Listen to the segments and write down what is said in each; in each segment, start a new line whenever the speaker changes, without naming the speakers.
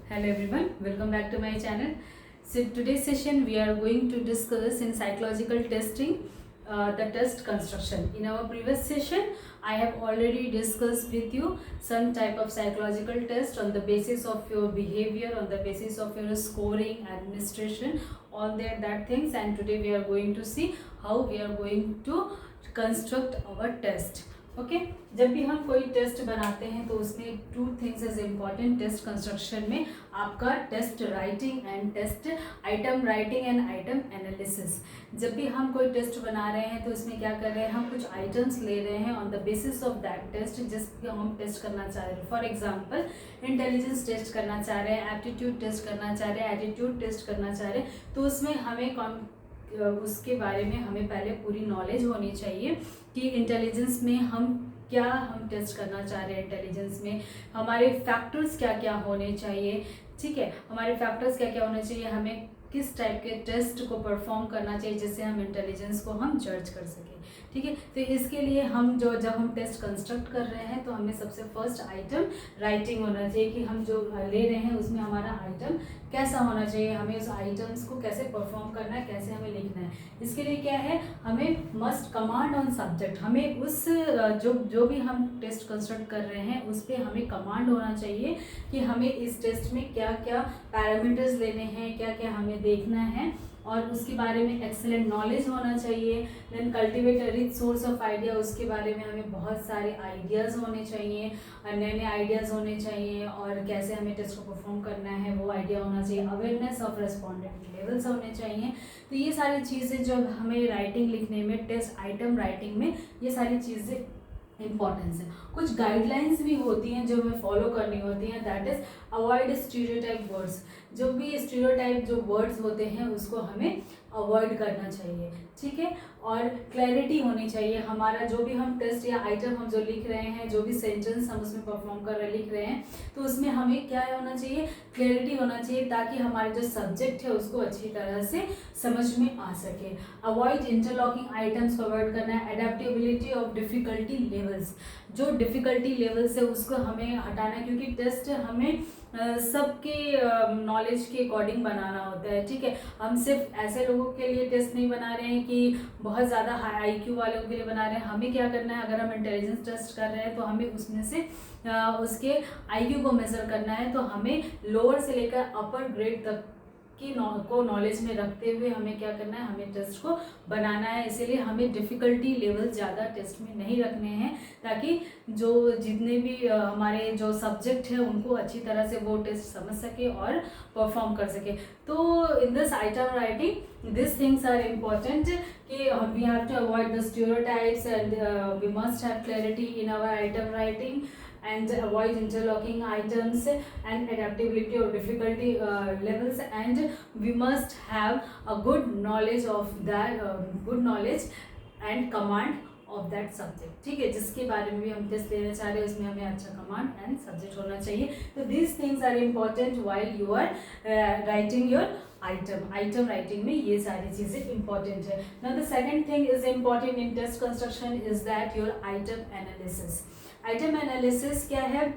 Hello everyone, welcome back to my channel. So today's session we are going to discuss in psychological testing the test construction. In our previous session, I have already discussed with you some type of psychological test on the basis of your behavior, on the basis of your scoring, administration, all that things. And today we are going to see how we are going to construct our test. Okay जब भी हम कोई test बनाते हैं तो उसमें two things is important test construction में, आपका test writing and test item writing and item analysis. जब भी हम कोई टेस्ट बना रहे हैं तो इसमें क्या कर रहे हैं, हम कुछ आइटम्स ले रहे हैं on the basis of that test जिसको हम टेस्ट करना चाह रहे हैं। फॉर एग्जाम्पल इंटेलिजेंस टेस्ट करना चाह रहे हैं, एप्टीट्यूड टेस्ट करना चाह रहे हैं, एटीट्यूड टेस्ट करना चाह रहे हैं, तो उसमें हमें उसके बारे में हमें पहले पूरी नॉलेज होनी चाहिए कि इंटेलिजेंस में हम टेस्ट करना चाह रहे हैं, इंटेलिजेंस में हमारे फैक्टर्स क्या क्या होने चाहिए। ठीक है, हमारे फैक्टर्स क्या क्या होने चाहिए, हमें किस टाइप के टेस्ट को परफॉर्म करना चाहिए जिससे हम इंटेलिजेंस को हम जज कर सकें। ठीक है, तो इसके लिए हम जब हम टेस्ट कंस्ट्रक्ट कर रहे हैं तो हमें सबसे फर्स्ट आइटम राइटिंग होना चाहिए कि हम जो ले रहे हैं उसमें हमारा आइटम कैसा होना चाहिए, हमें उस आइटम्स को कैसे परफॉर्म करना है, कैसे हमें लिखना है। इसके लिए क्या है, हमें मस्ट कमांड ऑन सब्जेक्ट, हमें उस जो भी हम टेस्ट कंस्ट्रक्ट कर रहे हैं उस पर हमें कमांड होना चाहिए कि हमें इस टेस्ट में क्या क्या पैरामीटर्स लेने हैं, क्या क्या हमें देखना है, और उसके बारे में एक्सेलेंट नॉलेज होना चाहिए। Then cultivate a rich source of idea, उसके बारे में हमें बहुत सारे आइडियाज़ होने चाहिए, नए नए आइडियाज़ होने चाहिए, और कैसे हमें टेस्ट को परफॉर्म करना है वो आइडिया होना चाहिए। अवेयरनेस ऑफ रेस्पॉन्डेंट लेवल्स होने चाहिए। तो ये सारी चीज़ें जब हमें राइटिंग लिखने में, टेस्ट आइटम राइटिंग में, ये सारी चीज़ें इम्पॉर्टेंस है। कुछ गाइडलाइंस भी होती हैं जो हमें फॉलो करनी होती हैं, that is avoid stereotype words. जो भी स्टीरियोटाइप जो वर्ड्स होते हैं उसको हमें अवॉइड करना चाहिए। ठीक है, और क्लैरिटी होनी चाहिए। हमारा जो भी हम टेस्ट या आइटम हम जो लिख रहे हैं, जो भी सेंटेंस हम उसमें परफॉर्म कर रहे लिख रहे हैं, तो उसमें हमें क्या होना चाहिए, क्लैरिटी होना चाहिए, ताकि हमारे जो सब्जेक्ट है उसको अच्छी तरह से समझ में आ सके। अवॉइड इंटरलॉकिंग आइटम्स को अवॉइड करना है। एडेप्टेबिलिटी ऑफ डिफिकल्टी लेवल्स, जो डिफिकल्टी लेवल्स है उसको हमें हटाना है, क्योंकि टेस्ट हमें सबके नॉलेज के अकॉर्डिंग बनाना होता है। ठीक है, हम सिर्फ ऐसे लोगों के लिए टेस्ट नहीं बना रहे हैं कि बहुत ज़्यादा हाई IQ वालों के लिए बना रहे हैं। हमें क्या करना है, अगर हम इंटेलिजेंस टेस्ट कर रहे हैं तो हमें उसमें से उसके IQ को मेज़र करना है। तो हमें लोअर से लेकर अपर ग्रेड तक की को नॉलेज में रखते हुए हमें क्या करना है, हमें टेस्ट को बनाना है। इसीलिए हमें डिफ़िकल्टी लेवल ज़्यादा टेस्ट में नहीं रखने हैं, ताकि जो जितने भी हमारे जो सब्जेक्ट है उनको अच्छी तरह से वो टेस्ट समझ सके और परफॉर्म कर सके। तो in this item writing this things are important कि we have to avoid the stereotypes and we must have clarity in our item writing and avoid interlocking items and adaptability or difficulty levels, and we must have a good knowledge of that good knowledge and command of that subject. ठीक है, जिसके बारे में भी हम test लेना चाह रहे हैं उसमें हमें अच्छा कमांड एंड सब्जेक्ट होना चाहिए। तो these things are important while you are writing your item writing में ये सारी चीज़ें इंपॉर्टेंट है। Now the second thing is important in test construction is that your item analysis. Item analysis क्या है,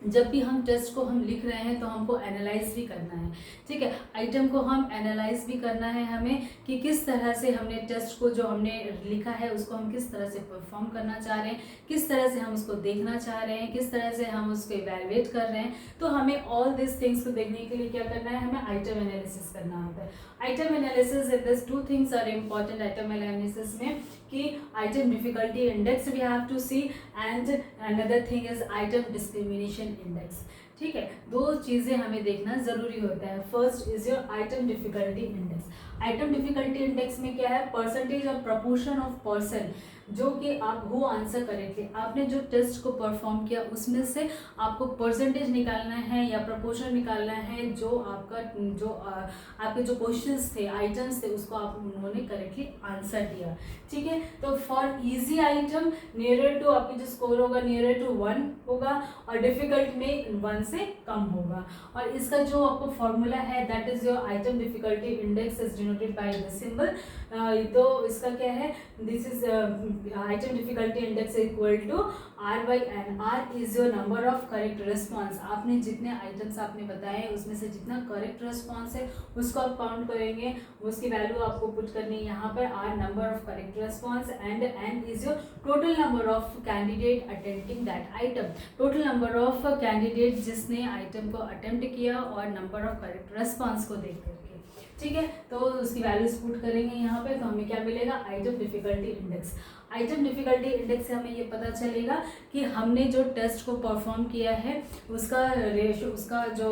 जब भी हम टेस्ट को हम लिख रहे हैं तो हमको एनालाइज भी करना है। ठीक है, आइटम को हम एनालाइज भी करना है हमें कि किस तरह से हमने टेस्ट को जो हमने लिखा है उसको हम किस तरह से परफॉर्म करना चाह रहे हैं, किस तरह से हम उसको देखना चाह रहे हैं, किस तरह से हम उसको इवैल्यूएट कर रहे हैं। तो हमें ऑल दिस थिंग्स को देखने के लिए क्या करना है, हमें आइटम एनालिसिस करना होता है। Item analysis this two things are important item analysis में, कि item difficulty index we have to see and another thing is item discrimination index. ठीक है, दो चीज़ें हमें देखना ज़रूरी होता है। First is your item difficulty index. Item difficulty index में क्या है, percentage of proportion of person, जो कि आप वो आंसर करेक्टली, आपने जो टेस्ट को परफॉर्म किया उसमें से आपको परसेंटेज निकालना है या प्रपोर्शन निकालना है, जो आपके जो क्वेश्चंस थे, आइटम्स थे, उसको आप उन्होंने करेक्टली आंसर दिया। ठीक है, तो for easy item nearer to आपकी जो स्कोर होगा नियरर टू 1 होगा, और डिफिकल्ट में 1 से कम होगा। और इसका जो आपको फॉर्मूला है that is your item difficulty index is denoted by this symbol. तो इसका क्या है, this is item difficulty index equal to R by N. R is your number of correct response. आपने जितने आइटम्स आपने बताए उसमें से जितना करेक्ट रिस्पॉन्स है उसको आप काउंट करेंगे, उसकी वैल्यू आपको पुट करनी है यहाँ पर। R number of correct response and N is your total number of candidate attempting that item. Total number of candidate जिसने आइटम को अटेम्प्ट किया और नंबर ऑफ करेक्ट रिस्पॉन्स को देख करके, ठीक है। तो उसकी वैल्यूज पुट करेंगे यहाँ पे, तो हमें क्या मिलेगा, item difficulty index. Item difficulty index से हमें ये पता चलेगा कि हमने जो टेस्ट को परफॉर्म किया है उसका रेशो, उसका जो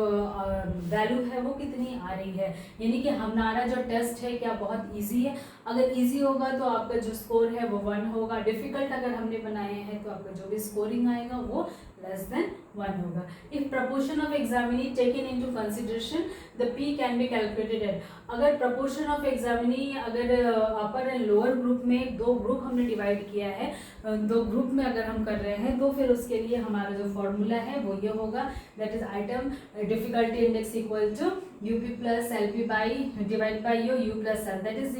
वैल्यू है वो कितनी आ रही है, यानी कि हमारा जो टेस्ट है क्या बहुत इजी है। अगर इजी होगा तो आपका जो स्कोर है वो 1 होगा। डिफिकल्ट अगर हमने बनाए हैं तो आपका जो भी स्कोरिंग आएगा वो less than 1 होगा। If proportion of examinee taken into consideration, the P can be calculated at। अगर proportion of examinee अगर अपर एंड लोअर ग्रुप में दो ग्रुप हमने डिवाइड किया है, दो ग्रुप में अगर हम कर रहे हैं तो फिर उसके लिए हमारा जो फॉर्मूला है वो ये होगा, that is item difficulty index equal to UP plus LP by divide by your U plus L. That is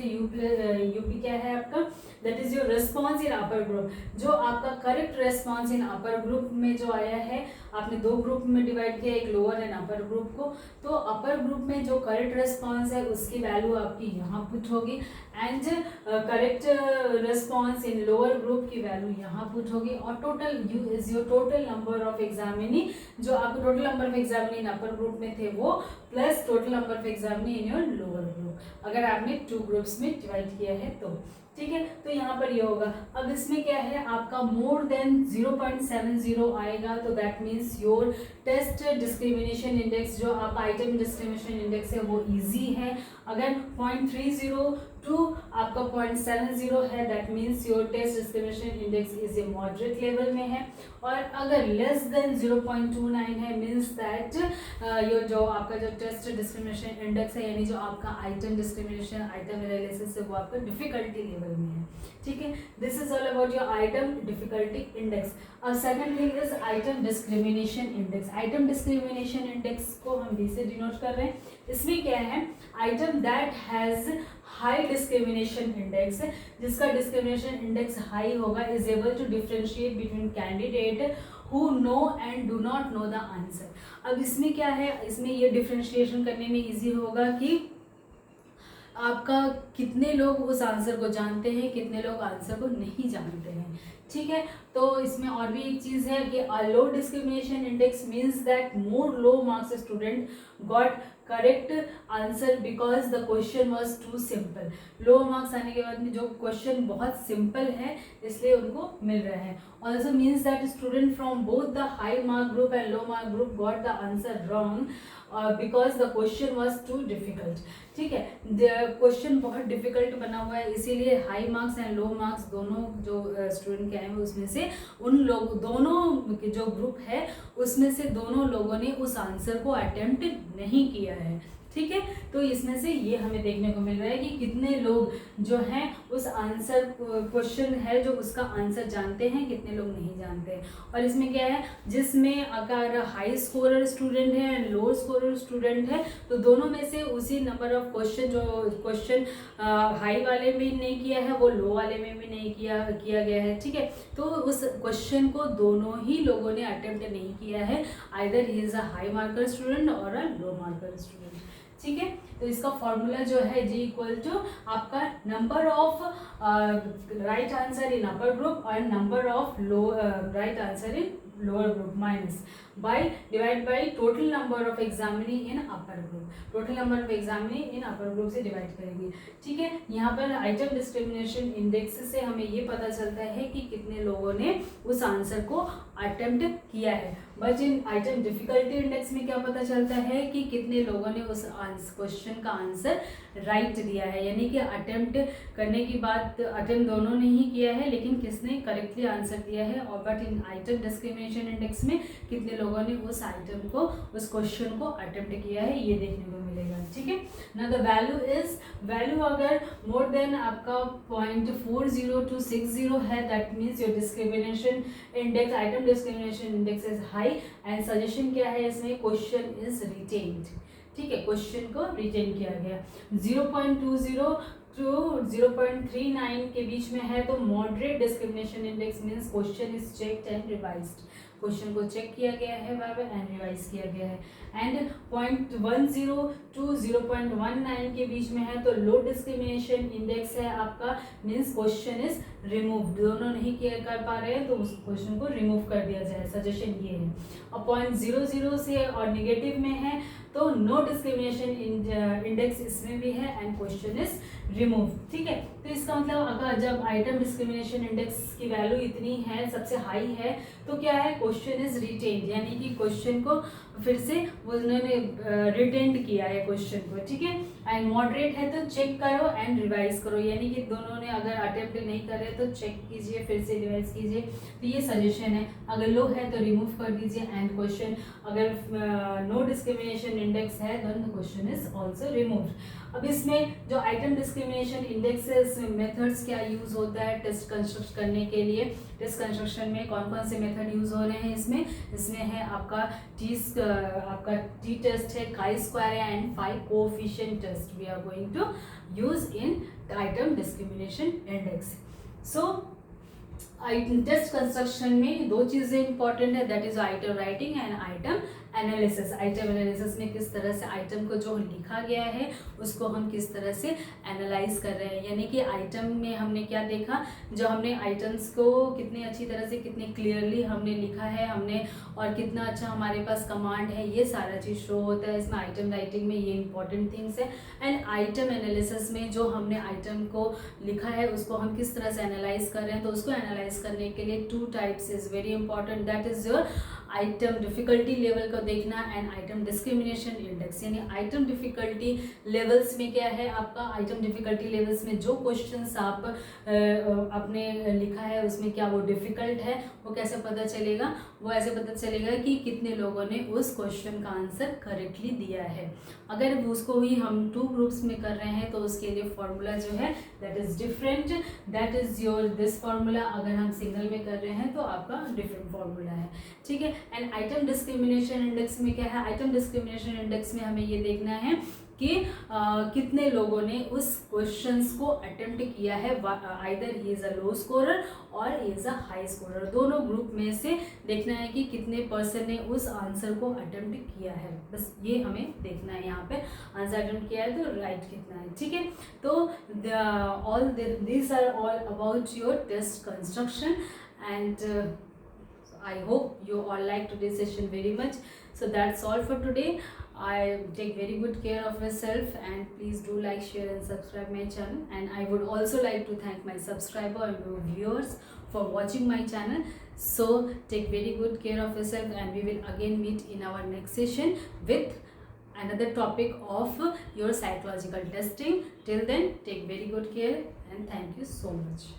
UP क्या है आपका, that is your response in upper group. जो आपका correct response in upper group में जो आया है, आपने दो ग्रुप में डिवाइड किया, एक लोअर एंड अपर ग्रुप को, तो अपर ग्रुप में जो करेक्ट रिस्पॉन्स है उसकी वैल्यू आपकी यहाँ पुट होगी and correct response in lower group की वैल्यू यहाँ पुट होगी। और total you is your total number of examinee, जो आपको total number of examinee in upper group में थे वो plus total number of examinee in your lower group, अगर आपने 2 ग्रुप्स में डिवाइड किया है तो, ठीक है। तो यहाँ पर ये होगा। अब इसमें क्या है, आपका मोर देन 0.70 आएगा तो that means your test discrimination index, जो आपका आइटम डिस्क्रिमिनेशन इंडेक्स है वो इजी है। अगर 0.302 आपका 0.70 है that means your test discrimination index is a moderate level में है। और अगर लेस देन 0.29 है मीन्स दैट योर जो आपका जो टेस्ट डिस्क्रिमिनेशन इंडेक्स है, यानी जो आपका आइटम डिस्क्रिमिनेशन आइटम एनालिसिस है वो आपका डिफिकल्टी लेवल में है, ठीक है। This is all about your item difficulty index. अब second thing is item discrimination index. Item discrimination index को हम डी से डिनोट कर रहे हैं। इसमें क्या है, item that has high discrimination index, जिसका डिस्क्रिमिनेशन इंडेक्स हाई होगा, is able to differentiate between candidate who know and do not know the answer। अब इसमें क्या है, इसमें ये डिफरेंशिएशन करने में इजी होगा कि आपका कितने लोग उस आंसर को जानते हैं, कितने लोग आंसर को नहीं जानते हैं, ठीक है। तो इसमें और भी एक चीज़ है कि low discrimination index means that more low marks student got correct answer because the question was too simple. Low marks आने के बाद में जो क्वेश्चन बहुत सिंपल है इसलिए उनको मिल रहे हैं। Also means that student from both the high mark group and low mark group got the answer wrong because the question was too difficult, ठीक है। क्वेश्चन बहुत डिफिकल्ट बना हुआ है, इसीलिए high marks and low marks दोनों जो student के आए हुए उसमें से उन लोग दोनों के जो ग्रुप है उसमें से दोनों लोगों ने उस आंसर को अटेम्प्ट नहीं किया है, ठीक है। तो इसमें से ये हमें देखने को मिल रहा है कि कितने लोग जो हैं उस आंसर क्वेश्चन है जो उसका आंसर जानते हैं, कितने लोग नहीं जानते हैं। और इसमें क्या है, जिसमें अगर हाई स्कोरर स्टूडेंट है एंड लो स्कोरर स्टूडेंट है तो दोनों में से उसी नंबर ऑफ क्वेश्चन, जो क्वेश्चन हाई वाले में नहीं किया है वो लो वाले में भी नहीं किया गया है, ठीक है। तो उस क्वेश्चन को दोनों ही लोगों ने अटेम्प्ट नहीं किया है, either he is a high marker student और अ लो मार्कर स्टूडेंट, ठीक है। तो इसका फॉर्मूला जो है जी इक्वल टू आपका number of right answer in upper group और number of right answer in lower group minus by divide by total number of examinee in upper group. Total number of examinee in upper group से divide करेंगे, ठीक है। यहाँ पर item discrimination index से हमें ये पता चलता है कि कितने लोगों ने उस आंसर को अटेम्प्ट किया है। But in item difficulty index में क्या पता चलता है कि कितने लोगों ने उस क्वेश्चन का आंसर राइट दिया है, यानी कि अटेम्प्ट करने की बात अटेम्प्ट दोनों ने ही किया है लेकिन किसने करेक्टली आंसर दिया है। और but in item discrimination index में कितने लोगों ने उस आइटम को, उस क्वेश्चन को अटेम्प्ट किया है, ये देखने को मिलेगा, ठीक है ना। द वैल्यू इज, वैल्यू अगर मोर देन आपका 0.40 to 60 है that means your discrimination index, item discrimination index is high and suggestion क्या है इसमें, क्वेश्चन इज रिटेन्ड, ठीक है, क्वेश्चन को रिटेन किया गया। 0.20 टू 0.39 के बीच में है तो moderate discrimination index means question is checked and revised, question को चेक किया गया है बार बार एंड रिवाइज किया गया है। एंड 0.10 टू 0.19 के बीच में है तो लो डिस्क्रिमिनेशन इंडेक्स है आपका, मीन्स क्वेश्चन इज रिमूव, दोनों नहीं किया कर पा रहे हैं तो उस क्वेश्चन को रिमूव कर दिया जाए, सजेशन ये है। और 0.00 से और निगेटिव में है तो नो डिस्क्रिमिनेशन इंडेक्स इसमें भी है एंड क्वेश्चन इज रिमूव, ठीक है। तो इसका मतलब अगर जब आइटम डिस्क्रिमिनेशन इंडेक्स की वैल्यू इतनी है, सबसे हाई है, तो क्या है, क्वेश्चन इज रिटेन्ड, यानी कि क्वेश्चन को फिर से उन्होंने रिटेन्ड किया है क्वेश्चन को, ठीक है। एंड मॉडरेट है तो चेक करो एंड रिवाइज करो, यानी कि दोनों ने अगर अटेम्प्ट नहीं करे तो चेक कीजिए, फिर से रिवाइज कीजिए, तो ये सजेशन है। अगर लो है तो रिमूव कर दीजिए एंड क्वेश्चन, अगर नो डिस्क्रिमिनेशन इंडेक्स है then the question is also removed. अब इसमें जो आइटम डिस्क्रिमिनेशन इंडेक्सेस मेथड्स क्या यूज होता है टेस्ट कंस्ट्रक्ट करने के लिए, टेस्ट कंस्ट्रक्शन में कौन कौन से मेथड यूज हो रहे हैं इसमें है आपका टी टेस्ट है, काई स्क्वायर है and 5 coefficient test we are going to use in item discrimination index. So test construction में दो चीजें इंपॉर्टेंट है, that is item writing and item analysis. Item analysis में किस तरह से आइटम को जो लिखा गया है उसको हम किस तरह से एनालाइज कर रहे हैं, यानी कि आइटम में हमने क्या देखा, जो हमने आइटम्स को कितने अच्छी तरह से कितने क्लियरली हमने लिखा है हमने, और कितना अच्छा हमारे पास कमांड है, ये सारा चीज़ शो होता है इसमें आइटम राइटिंग में, ये इंपॉर्टेंट थिंग्स है। एंड आइटम एनालिसिस में जो हमने आइटम को लिखा है उसको हम किस तरह से एनालाइज कर रहे हैं, तो उसको एनालाइज करने के लिए 2 types is very important, that is your item difficulty level को देखना एंड आइटम डिस्क्रिमिनेशन इंडेक्स। यानी आइटम डिफिकल्टी लेवल्स में क्या है आपका, आइटम डिफिकल्टी लेवल्स में जो क्वेश्चंस आप आपने लिखा है उसमें क्या वो डिफिकल्ट है, वो कैसे पता चलेगा, वो ऐसे पता चलेगा कि कितने लोगों ने उस क्वेश्चन का आंसर करेक्टली दिया है। अगर उसको ही हम 2 ग्रुप्स में कर रहे हैं तो उसके लिए फॉर्मूला जो है that is different, that is your this formula. अगर हम सिंगल में कर रहे हैं तो आपका डिफरेंट फॉर्मूला है, ठीक है। एंड आइटम डिस्क्रिमिनेशन इंडेक्स में क्या है, आइटम डिस्क्रिमिनेशन इंडेक्स में हमें ये देखना है कि कितने लोगों ने उस क्वेश्चंस को अटेम्प्ट किया है, either he is a low scorer और he is a high scorer, दोनों ग्रुप में से देखना है कि कितने पर्सन ने उस आंसर को अटेम्प्ट किया है, बस ये हमें देखना है। यहाँ पे आंसर अटेम्प्ट किया है तो राइट कितना है, ठीक है। तो all this are all about your test construction and I hope you all like today's session very much. So that's all for today. I take very good care of yourself and please do like, share and subscribe my channel. And I would also like to thank my subscriber and viewers for watching my channel. So take very good care of yourself and we will again meet in our next session with another topic of your psychological testing. Till then, take very good care and thank you so much.